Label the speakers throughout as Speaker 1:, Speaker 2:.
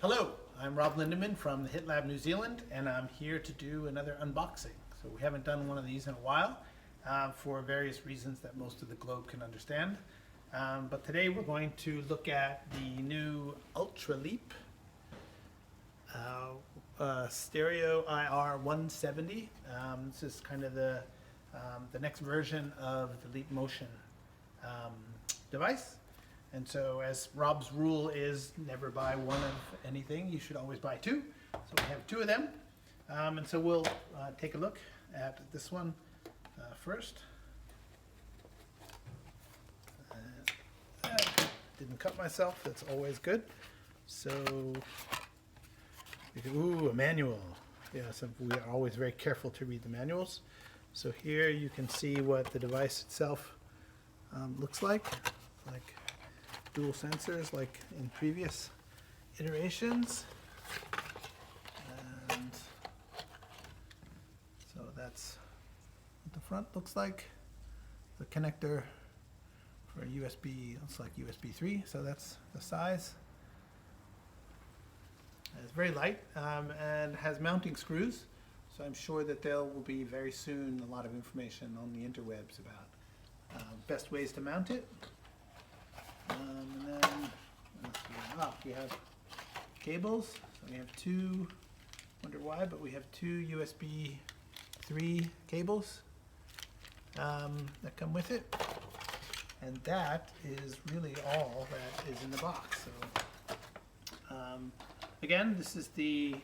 Speaker 1: Hello, I'm Rob Lindeman from the Hit Lab New Zealand, and I'm here to do another unboxing. So we haven't done one of these in a while for various reasons that most of the globe can understand. But today we're going to look at the new UltraLeap Stereo IR 170. This is kind of the next version of the Leap Motion device. And so, as Rob's rule is never buy one of anything, you should always buy two. So we have two of them. And so we'll take a look at this one first. Didn't cut myself, that's always good. So, ooh, a manual. Yeah, so we are always very careful to read the manuals. So here you can see what the device itself looks like dual sensors like in previous iterations. And so that's what the front looks like. The connector for USB looks like USB 3, so that's the size. It's very light and has mounting screws, so I'm sure that there will be very soon a lot of information on the interwebs about best ways to mount it. And then we have cables. So we have two, wonder why, but we have two USB 3 cables that come with it. And that is really all that is in the box. So again, this is the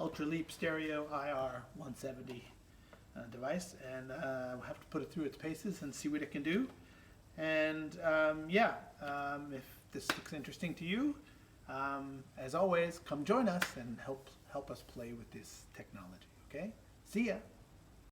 Speaker 1: UltraLeap Stereo IR 170 device, and we'll have to put it through its paces and see what it can do. And if this looks interesting to you, as always, come join us and help us play with this technology. Okay? See ya!